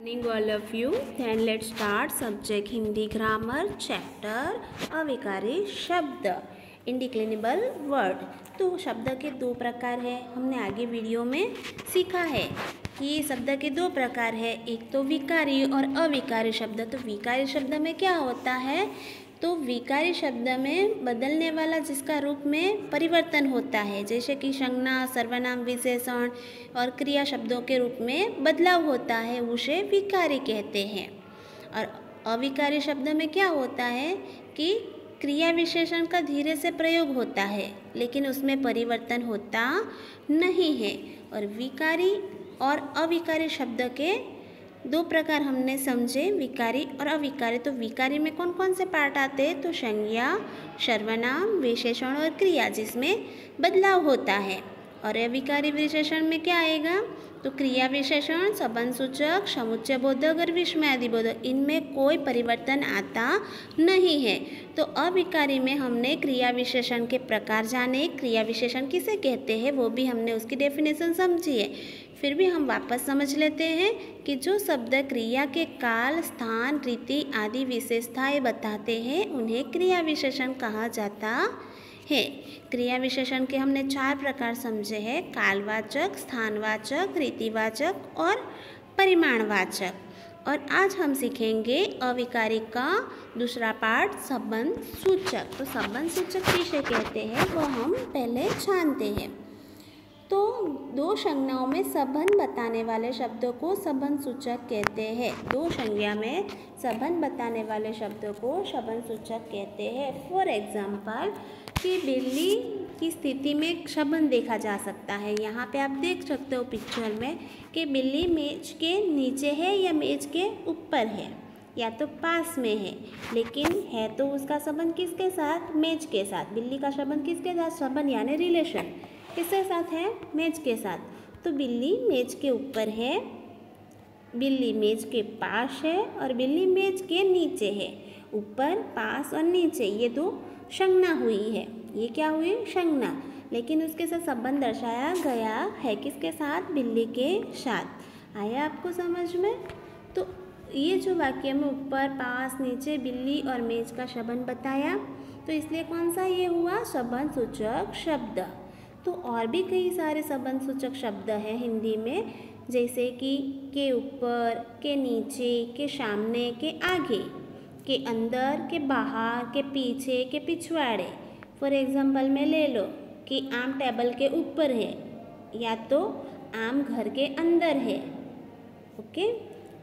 Morning all of you. Then let's start subject Hindi grammar chapter अविकारी शब्द इंडिक्लिनेबल word. तो शब्द के दो प्रकार है, हमने आगे वीडियो में सीखा है कि शब्द के दो प्रकार है, एक तो विकारी और अविकारी शब्द। तो विकारी शब्द में क्या होता है, तो विकारी शब्द में बदलने वाला जिसका रूप में परिवर्तन होता है, जैसे कि संज्ञा, सर्वनाम, विशेषण और क्रिया शब्दों के रूप में बदलाव होता है, उसे विकारी कहते हैं। और अविकारी शब्द में क्या होता है कि क्रिया विशेषण का धीरे से प्रयोग होता है लेकिन उसमें परिवर्तन होता नहीं है। और विकारी और अविकारी शब्द के दो प्रकार हमने समझे, विकारी और अविकारी। तो विकारी में कौन कौन से पार्ट आते हैं, तो संज्ञा, सर्वनाम, विशेषण और क्रिया जिसमें बदलाव होता है। और अविकारी विशेषण में क्या आएगा, तो क्रिया विशेषण, संबंध सूचक, समुच्चय बोधक और विस्मयादि बोधक, इनमें कोई परिवर्तन आता नहीं है। तो अविकारी में हमने क्रिया विशेषण के प्रकार जाने, क्रिया विशेषण किसे कहते हैं वो भी हमने उसकी डेफिनेशन समझी है। फिर भी हम वापस समझ लेते हैं कि जो शब्द क्रिया के काल, स्थान, रीति आदि विशेषताएं बताते हैं उन्हें क्रिया विशेषण कहा जाता है। क्रिया विशेषण के हमने चार प्रकार समझे हैं, कालवाचक, स्थानवाचक, रीतिवाचक और परिमाणवाचक। और आज हम सीखेंगे अविकारी का दूसरा पार्ट, संबंध सूचक। तो संबंध सूचक किसे कहते हैं वो हम पहले जानते हैं। तो दो संज्ञाओं में संबंध बताने वाले शब्दों को संबंध सूचक कहते हैं। दो संज्ञा में संबंध बताने वाले शब्दों को संबंध सूचक कहते हैं। फॉर एग्जाम्पल कि बिल्ली की स्थिति में संबंध देखा जा सकता है। यहाँ पे आप देख सकते हो पिक्चर में कि बिल्ली मेज के नीचे है या मेज के ऊपर है या तो पास में है, लेकिन है तो उसका संबंध किसके साथ, मेज के साथ। बिल्ली का संबंध किसके साथ, संबंध यानी रिलेशन किसके साथ है, मेज के साथ। तो बिल्ली मेज के ऊपर है, बिल्ली मेज के पास है और बिल्ली मेज के नीचे है। ऊपर, पास और नीचे ये दो संज्ञा हुई है। ये क्या हुई, संज्ञा, लेकिन उसके साथ संबंध दर्शाया गया है किसके साथ, बिल्ली के साथ। आया आपको समझ में। तो ये जो वाक्य में ऊपर, पास, नीचे, बिल्ली और मेज का संबंध बताया, तो इसलिए कौन सा ये हुआ, संबंध सूचक शब्द। तो और भी कई सारे संबंध सूचक शब्द हैं हिंदी में, जैसे कि के ऊपर, के नीचे, के सामने, के आगे, के अंदर, के बाहर, के पीछे, के पिछवाड़े। फॉर एग्जाम्पल में ले लो कि आम टेबल के ऊपर है या तो आम घर के अंदर है। ओके,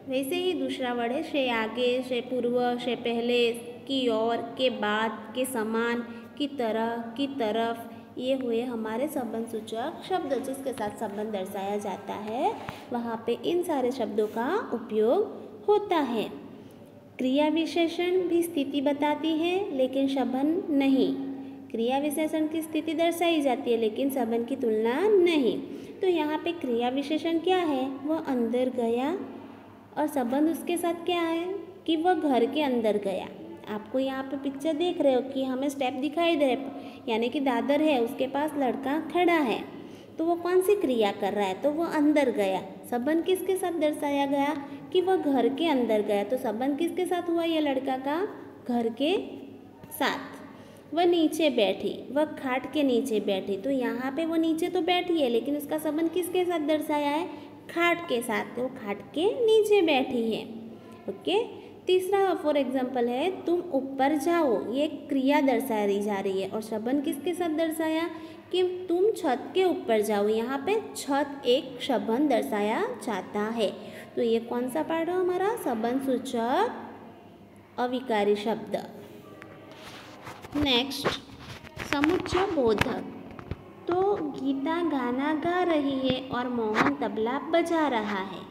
वैसे ही दूसरा वर्ड है से आगे, से पूर्व, से पहले, की ओर, के बाद, के समान, की तरह, की तरफ। ये हुए हमारे संबंध सूचक शब्द जिसके साथ संबंध दर्शाया जाता है, वहाँ पे इन सारे शब्दों का उपयोग होता है। क्रिया विशेषण भी स्थिति बताती है लेकिन संबंध नहीं। क्रिया विशेषण की स्थिति दर्शाई जाती है लेकिन संबंध की तुलना नहीं। तो यहाँ पे क्रिया विशेषण क्या है, वह अंदर गया, और संबंध उसके साथ क्या है कि वह घर के अंदर गया। आपको यहाँ पे पिक्चर देख रहे हो कि हमें स्टेप दिखाई दे रहे, यानी कि दादर है, उसके पास लड़का खड़ा है, तो वो कौन सी क्रिया कर रहा है, तो वो अंदर गया। संबंध किसके साथ दर्शाया गया कि वह घर के अंदर गया। तो संबंध किसके साथ हुआ, ये लड़का का घर के साथ। वह नीचे बैठी, वह खाट के नीचे बैठी। तो यहाँ पे वो नीचे तो बैठी है लेकिन उसका संबंध किसके साथ दर्शाया है, खाट के साथ। तो वो खाट के नीचे बैठी है। ओके, तीसरा फॉर एग्जाम्पल है तुम ऊपर जाओ, ये क्रिया दर्शाई जा रही है और संबंध किसके साथ दर्शाया कि तुम छत के ऊपर जाओ। यहाँ पे छत एक संबंध दर्शाया जाता है। तो ये कौन सा पार्ट है हमारा, संबंध सूचक अविकारी शब्द। नेक्स्ट, समुच्चय बोधक। तो गीता गाना गा रही है और मोहन तबला बजा रहा है।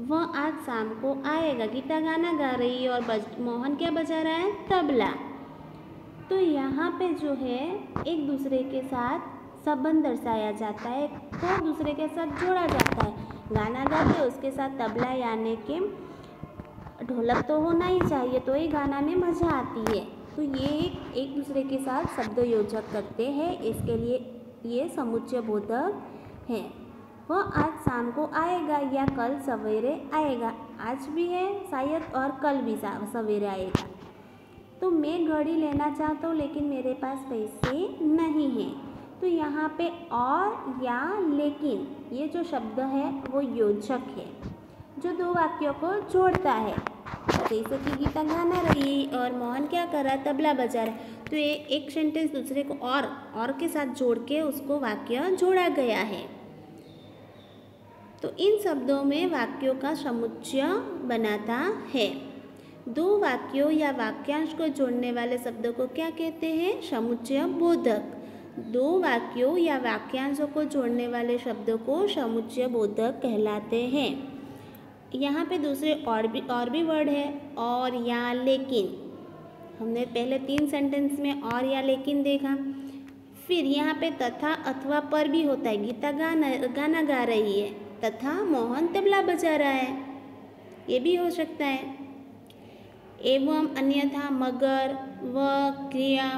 वह आज शाम को आएगा। गीता गाना गा रही है और मोहन क्या बजा रहा है, तबला। तो यहाँ पे जो है एक दूसरे के साथ संबंध दर्शाया जाता है, तो दूसरे के साथ जोड़ा जाता है। गाना गाते उसके साथ तबला यानी कि ढोलक तो होना ही चाहिए, तो ये गाना में मज़ा आती है। तो ये एक दूसरे के साथ शब्द योजक करते हैं, इसके लिए ये समुच्चय बोधक है। वह आज शाम को आएगा या कल सवेरे आएगा। आज भी है शायद और कल भी सवेरे आएगा। तो मैं घड़ी लेना चाहता हूँ लेकिन मेरे पास पैसे नहीं हैं। तो यहाँ पे और या लेकिन ये जो शब्द है वो योजक है जो दो वाक्यों को जोड़ता है। जैसे कि गीता गाना रही और मोहन क्या कर रहा है, तबला बजा रहा है। तो ये एक सेंटेंस दूसरे को और के साथ जोड़ के उसको वाक्य जोड़ा गया है। तो इन शब्दों में वाक्यों का समुच्चय बनाता है। दो वाक्यों या वाक्यांश को जोड़ने वाले शब्दों को क्या कहते हैं? समुच्चय बोधक। दो वाक्यों या वाक्यांशों को जोड़ने वाले शब्दों को समुच्चय बोधक कहलाते हैं। यहाँ पे दूसरे और भी वर्ड है, और या लेकिन। हमने पहले 3 सेंटेंस में और या लेकिन देखा। फिर यहाँ पे तथा अथवा पर भी होता है। गीता गाना गा रही है तथा मोहन तबला बजा रहा है, ये भी हो सकता है। एवं, अन्यथा, मगर, व, क्रिया,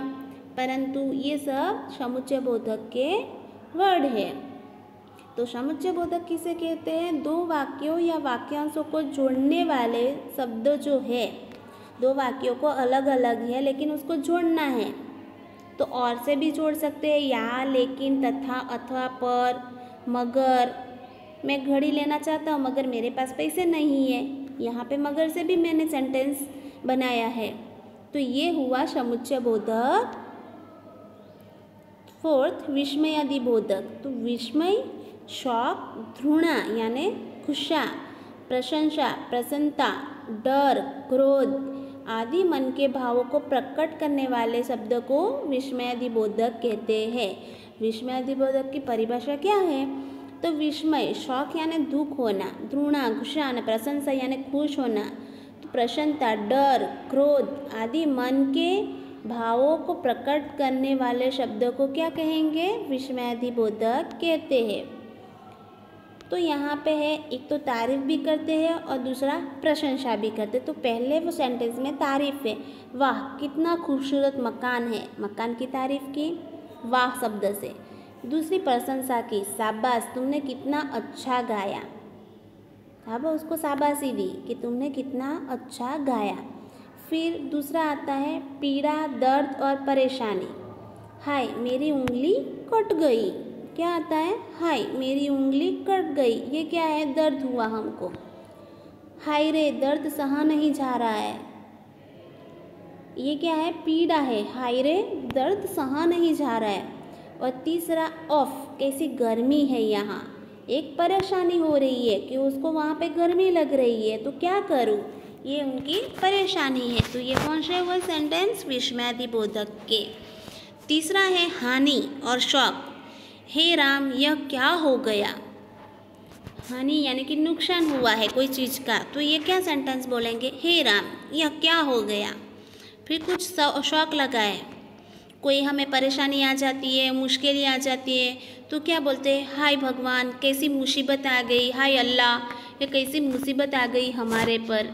परंतु ये सब समुच्चय बोधक के वर्ड है। तो समुच्चय बोधक किसे कहते हैं? दो वाक्यों या वाक्यांशों को जोड़ने वाले शब्द जो है, दो वाक्यों को अलग अलग है लेकिन उसको जोड़ना है। तो और से भी जोड़ सकते हैं, या, लेकिन, तथा, अथवा, पर, मगर। मैं घड़ी लेना चाहता हूँ मगर मेरे पास पैसे नहीं है। यहाँ पे मगर से भी मैंने सेंटेंस बनाया है। तो ये हुआ समुच्चय बोधक। 4th, विस्मयादि बोधक। तो विस्मय, शौक, घृणा यानी गुस्सा, प्रशंसा, प्रसन्नता, डर, क्रोध आदि मन के भावों को प्रकट करने वाले शब्द को विस्मयादि बोधक कहते हैं। विस्मयादि बोधक की परिभाषा क्या है? तो विस्मय, शौक यानी दुख होना, घृणा, गुस्सा, प्रशंसा यानी खुश होना, तो प्रसन्नता, डर, क्रोध आदि मन के भावों को प्रकट करने वाले शब्दों को क्या कहेंगे? विस्मयादि बोधक कहते हैं। तो यहाँ पे है, एक तो तारीफ भी करते हैं और दूसरा प्रशंसा भी करते हैं। तो पहले वो सेंटेंस में तारीफ है, वाह कितना खूबसूरत मकान है, मकान की तारीफ की वाह शब्द से। दूसरी प्रशंसा की, शाबाश तुमने कितना अच्छा गाया। अब उसको शाबाशी दी कि तुमने कितना अच्छा गाया। फिर दूसरा आता है पीड़ा, दर्द और परेशानी। हाय मेरी उंगली कट गई। क्या आता है? हाय मेरी उंगली कट गई। ये क्या है? दर्द हुआ हमको। हाय रे दर्द सहा नहीं जा रहा है। ये क्या है? पीड़ा है। हाय रे दर्द सहा नहीं जा रहा है। और तीसरा ऑफ, कैसी गर्मी है यहाँ। एक परेशानी हो रही है कि उसको वहाँ पे गर्मी लग रही है, तो क्या करूँ, ये उनकी परेशानी है। तो ये कौन से हुए सेंटेंस? विस्मयादि बोधक के। तीसरा है हानि और शौक। हे राम यह क्या हो गया। हानि यानी कि नुकसान हुआ है कोई चीज़ का, तो ये क्या सेंटेंस बोलेंगे? हे राम यह क्या हो गया। फिर कुछ शौक लगा है, कोई हमें परेशानी आ जाती है, मुश्किलें आ जाती है, तो क्या बोलते हैं? हाय भगवान कैसी मुसीबत आ गई, हाय अल्लाह ये कैसी मुसीबत आ गई हमारे पर।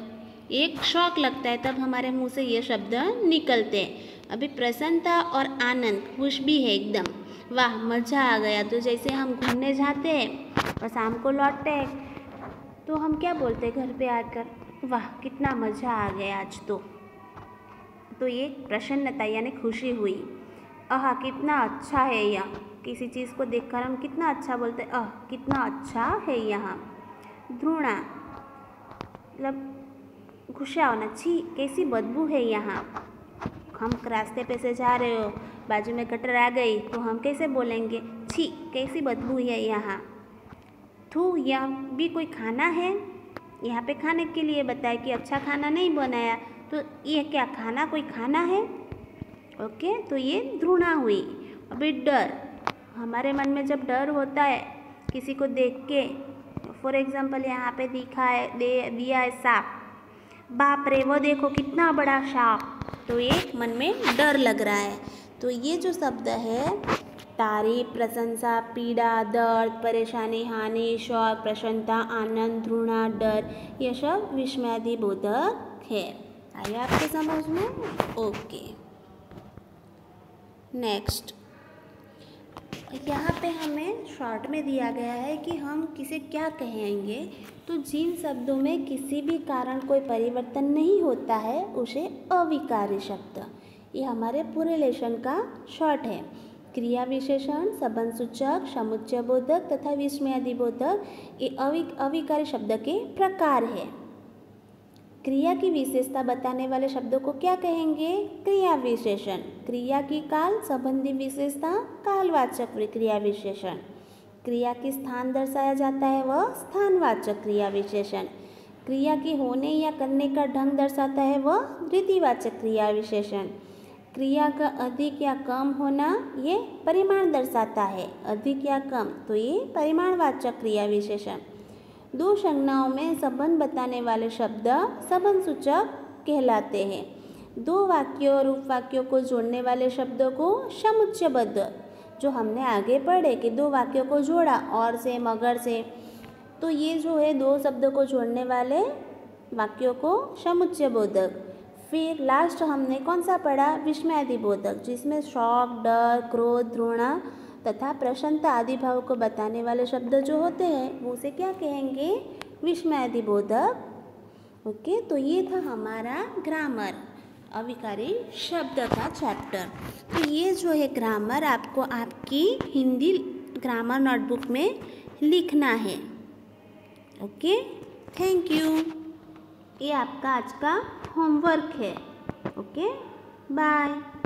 एक शौक लगता है तब हमारे मुंह से ये शब्द निकलते हैं। अभी प्रसन्नता और आनंद, खुश भी है एकदम, वाह मज़ा आ गया। तो जैसे हम घूमने जाते हैं और शाम को लौटते हैं तो हम क्या बोलते हैं घर पे आकर? वाह कितना मज़ा आ गया आज तो ये प्रसन्नता यानी खुशी हुई। आह कितना अच्छा है यहाँ। किसी चीज़ को देखकर हम कितना अच्छा बोलते हैं, आह कितना अच्छा है यहाँ। घृणा मतलब गुस्सा होना, छी कैसी बदबू है यहाँ। हम रास्ते पे से जा रहे हो, बाजू में गटर आ गई तो हम कैसे बोलेंगे? छी कैसी बदबू है यहाँ। थू, यह भी कोई खाना है? यहाँ पे खाने के लिए बताया कि अच्छा खाना नहीं बनाया, तो ये क्या खाना, कोई खाना है? ओके, तो ये घृणा हुई। अभी डर, हमारे मन में जब डर होता है किसी को देख के, फॉर एग्जांपल यहाँ पे दिया है सांप, बाप रे वो देखो कितना बड़ा सांप, तो ये मन में डर लग रहा है। तो ये जो शब्द है तारीफ, प्रशंसा, पीड़ा, दर्द, परेशानी, हानि, शौक, प्रसन्नता, आनंद, घृणा, डर, ये सब विस्मयादि बोधक है। आइए आपके समझ में? ओके नेक्स्ट यहाँ पे हमें शॉर्ट में दिया गया है कि हम किसे क्या कहेंगे। तो जिन शब्दों में किसी भी कारण कोई परिवर्तन नहीं होता है उसे अविकारी शब्द, ये हमारे पूरे लेसन का शॉर्ट है। क्रिया विशेषण, संबंध सूचक, समुच्चय बोधक तथा विस्मयादि बोधक ये अविकारी शब्द के प्रकार है। क्रिया की विशेषता बताने वाले शब्दों को क्या कहेंगे? क्रिया विशेषण। क्रिया की काल संबंधी विशेषता कालवाचक क्रिया विशेषण। क्रिया की स्थान दर्शाया जाता है वह स्थानवाचक क्रिया विशेषण। क्रिया के होने या करने का ढंग दर्शाता है वह रीतिवाचक क्रिया विशेषण। क्रिया का अधिक या कम होना ये परिमाण दर्शाता है, अधिक या कम, तो ये परिमाणवाचक क्रिया विशेषण। दो संज्ञाओं में संबंध बताने वाले शब्द संबंध सूचक कहलाते हैं। दो वाक्यों और उपवाक्यों को जोड़ने वाले शब्दों को समुच्चयबद्ध, जो हमने आगे पढ़े कि दो वाक्यों को जोड़ा और से मगर से, तो ये जो है दो शब्दों को जोड़ने वाले वाक्यों को समुच्चय बोधक। फिर लास्ट हमने कौन सा पढ़ा? विस्मयादि बोधक, जिसमें शौक, डर, क्रोध, घृणा तथा प्रसन्नता आदि भाव को बताने वाले शब्द जो होते हैं वो उसे क्या कहेंगे? विस्मयादि बोधक। ओके, तो ये था हमारा ग्रामर, अविकारी शब्द का चैप्टर। तो ये जो है ग्रामर आपको आपकी हिंदी ग्रामर नोटबुक में लिखना है। Okay, thank you. ये आपका आज का होमवर्क है। Okay, bye.